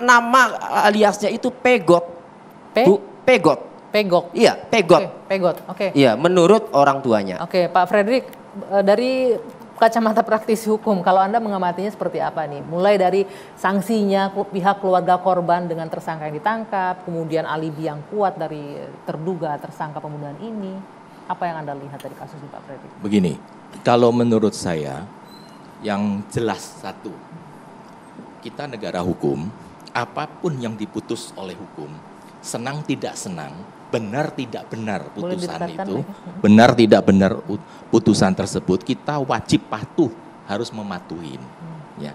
nama aliasnya itu Pegot. Pegot. Pegok. Iya, Pegot. Pegot. Oke. Iya, menurut orang tuanya. Oke, Pak Fredrik, dari kacamata praktisi hukum, kalau Anda mengamatinya seperti apa nih? Mulai dari sanksinya pihak keluarga korban dengan tersangka yang ditangkap, kemudian alibi yang kuat dari terduga tersangka pembunuhan ini. Apa yang Anda lihat dari kasus ini, Pak Fredrik? Begini, kalau menurut saya yang jelas satu, kita negara hukum, apapun yang diputus oleh hukum, senang tidak senang, benar tidak benar putusan itu, benar tidak benar putusan tersebut, kita wajib patuh, harus mematuhin. Ya.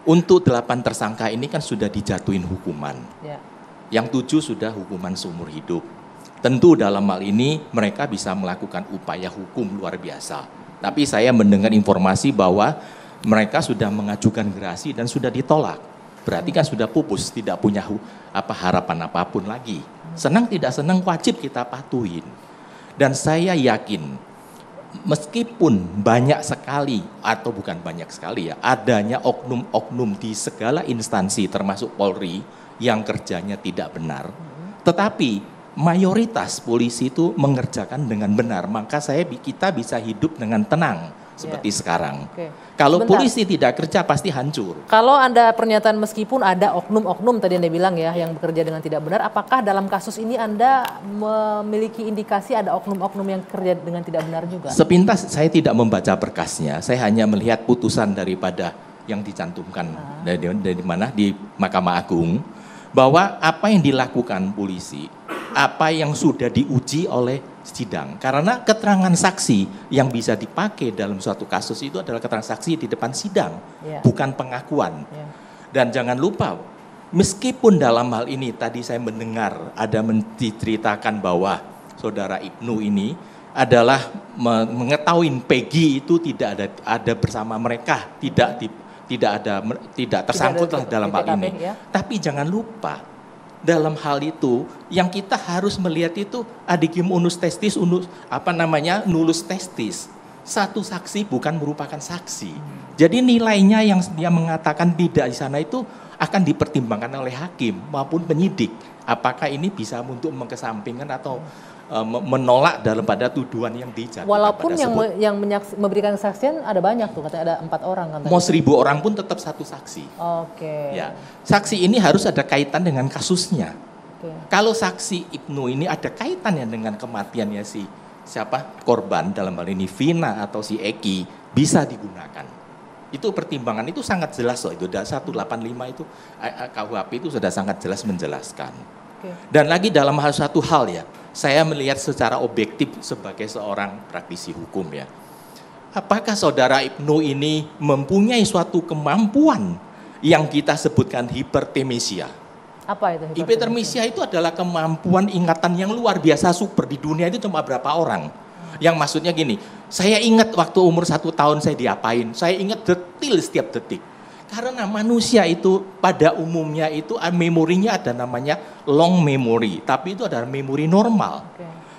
Untuk 8 tersangka ini kan sudah dijatuhin hukuman. Ya. Yang 7 sudah hukuman seumur hidup. Tentu dalam hal ini mereka bisa melakukan upaya hukum luar biasa. Tapi saya mendengar informasi bahwa mereka sudah mengajukan gerasi dan sudah ditolak. Berarti kan sudah pupus, tidak punya harapan apapun lagi. Senang tidak senang wajib kita patuhin. Dan saya yakin meskipun banyak sekali atau bukan banyak sekali ya, adanya oknum-oknum di segala instansi termasuk Polri yang kerjanya tidak benar. Tetapi mayoritas polisi itu mengerjakan dengan benar, maka kita bisa hidup dengan tenang seperti sekarang. Kalau polisi tidak kerja pasti hancur. Kalau Anda pernyataan meskipun ada oknum-oknum tadi Anda bilang ya yang bekerja dengan tidak benar, apakah dalam kasus ini Anda memiliki indikasi ada oknum-oknum yang kerja dengan tidak benar juga? Sepintas saya tidak membaca berkasnya, saya hanya melihat putusan daripada yang dicantumkan dari mana di Mahkamah Agung, bahwa apa yang dilakukan polisi, apa yang sudah diuji oleh sidang. Karena keterangan saksi yang bisa dipakai dalam suatu kasus itu adalah keterangan saksi di depan sidang, bukan pengakuan. Dan jangan lupa, meskipun dalam hal ini tadi saya mendengar ada menceritakan bahwa saudara Ibnu ini adalah mengetahui Peggy itu tidak ada bersama mereka, tidak tersangkut lah dalam hal ini. Tapi jangan lupa, dalam hal itu yang kita harus melihat itu adigim unus testis, nullus testis. Satu saksi bukan merupakan saksi. Jadi nilainya yang dia mengatakan tidak di sana itu akan dipertimbangkan oleh hakim maupun penyidik. Apakah ini bisa untuk mengesampingkan atau menolak dalam pada tuduhan yang dijatuhkan. Walaupun yang memberikan kesaksian ada banyak tuh, katanya ada 4 orang. Katanya. Mau 1000 orang pun tetap satu saksi. Oke. Ya, saksi ini harus ada kaitan dengan kasusnya. Kalau saksi Ibnu ini ada kaitannya dengan kematiannya korban dalam hal ini Vina atau si Eki, bisa digunakan. Itu pertimbangan itu sangat jelas loh, itu 185 itu KUHP itu sudah sangat jelas menjelaskan. Dan lagi dalam satu hal ya, saya melihat secara objektif sebagai seorang praktisi hukum ya. Apakah saudara Ibnu ini mempunyai suatu kemampuan yang kita sebutkan hipertemesia? Apa itu hipertemesia? Itu adalah kemampuan ingatan yang luar biasa super, di dunia itu cuma berapa orang. Yang maksudnya gini, saya ingat waktu umur 1 tahun saya diapain, saya ingat detil setiap detik. Karena manusia itu pada umumnya itu memorinya ada namanya long memory, tapi itu adalah memori normal.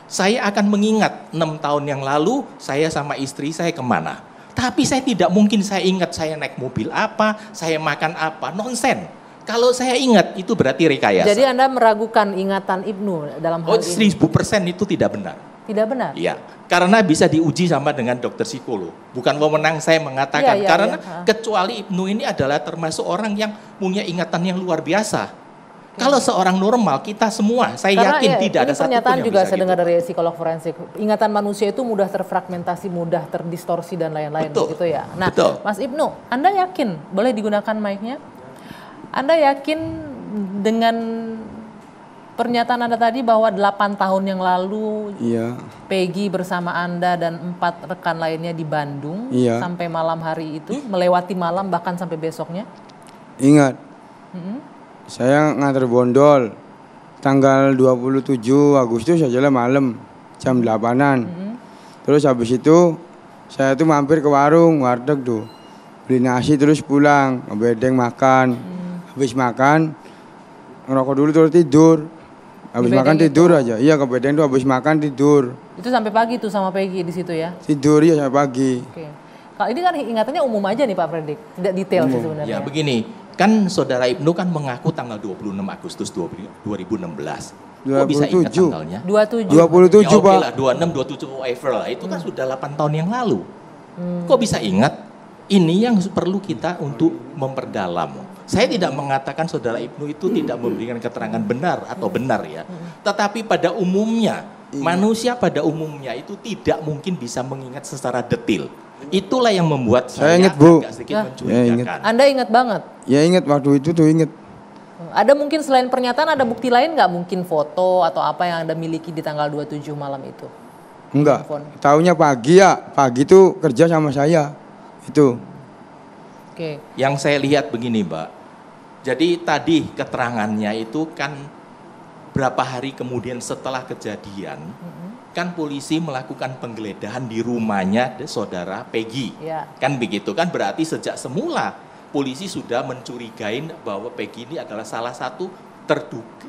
Saya akan mengingat 6 tahun yang lalu saya sama istri saya kemana. Tapi saya tidak mungkin saya ingat saya naik mobil apa, saya makan apa, nonsen. Kalau saya ingat itu berarti rekayasa. Jadi Anda meragukan ingatan Ibnu dalam hal ini? 1000% itu tidak benar. Tidak benar? Iya, karena bisa diuji sama dengan dokter psikolog. Bukan wewenang saya mengatakan, karena kecuali Ibnu ini adalah termasuk orang yang punya ingatan yang luar biasa. Kalau seorang normal, kita semua, saya yakin tidak ada satupun yang bisa. Pernyataan juga saya dengar dari psikolog forensik. Ingatan manusia itu mudah terfragmentasi, mudah terdistorsi dan lain-lain. Begitu ya. Nah, Mas Ibnu, Anda yakin, boleh digunakan mic-nya? Anda yakin dengan pernyataan Anda tadi bahwa 8 tahun yang lalu Peggy bersama Anda dan 4 rekan lainnya di Bandung sampai malam hari itu, melewati malam bahkan sampai besoknya? Ingat, saya nganter bondol tanggal 27 Agustus aja malam jam 8-an. Terus habis itu saya tuh mampir ke warteg tuh, beli nasi terus pulang, ngebedeng makan. Habis makan, ngerokok dulu terus tidur. Habis makan tidur aja. Iya, ke bedeng tuh habis makan tidur. Itu sampai pagi tuh sama Peggy di situ ya? Tidur ya sampai pagi. Kalau ini kan ingatannya umum aja nih Pak Fredrik, tidak detail sih sebenarnya. Ya begini, Kan Saudara Ibnu kan mengaku tanggal 26 Agustus 2016. Kok bisa ingat 27. tanggalnya? 27. 27 Ya, oke Pak. lah, 26, 27 whatever lah. Itu kan sudah 8 tahun yang lalu. Kok bisa ingat? Ini yang perlu kita untuk memperdalam. Saya tidak mengatakan Saudara Ibnu itu tidak memberikan keterangan benar atau benar ya. Tetapi pada umumnya, manusia pada umumnya itu tidak mungkin bisa mengingat secara detail. Itulah yang membuat Saya saya ingat, Bu. agak sedikit Ya. mencurigakan. Anda ingat banget? Ya ingat waktu itu tuh ingat. Ada mungkin selain pernyataan ada bukti lain nggak? Mungkin foto atau apa yang Anda miliki di tanggal 27 malam itu? Enggak. Handphone. Taunya pagi ya. Pagi tuh kerja sama saya. Itu. Oke. Yang saya lihat begini Mbak, jadi tadi keterangannya itu kan berapa hari kemudian setelah kejadian, kan polisi melakukan penggeledahan di rumahnya Saudara Peggy. Ya. Kan begitu kan, berarti sejak semula polisi sudah mencurigain bahwa Peggy ini adalah salah satu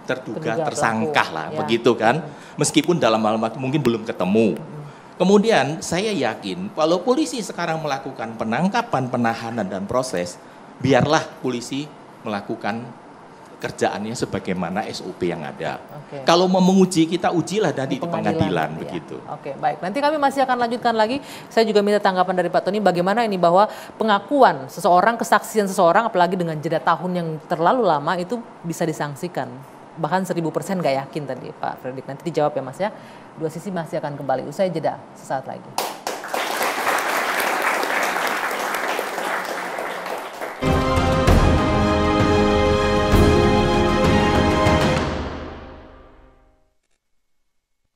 terduga tersangka pelaku. lah, Ya. begitu kan. Meskipun dalam hal waktu mungkin belum ketemu. Kemudian saya yakin kalau polisi sekarang melakukan penangkapan, penahanan dan proses, biarlah polisi melakukan kerjaannya sebagaimana SOP yang ada. Oke. Kalau mau menguji, kita ujilah nanti di Pengadilan, pengadilan ya. begitu. Oke, baik. Nanti kami masih akan lanjutkan lagi. Saya juga minta tanggapan dari Pak Tony bagaimana ini bahwa pengakuan seseorang, kesaksian seseorang apalagi dengan jeda tahun yang terlalu lama itu bisa disangsikan. Bahkan 1000% nggak yakin tadi Pak Fredrik. Nanti dijawab ya Mas ya. Dua Sisi masih akan kembali usai jeda sesaat lagi.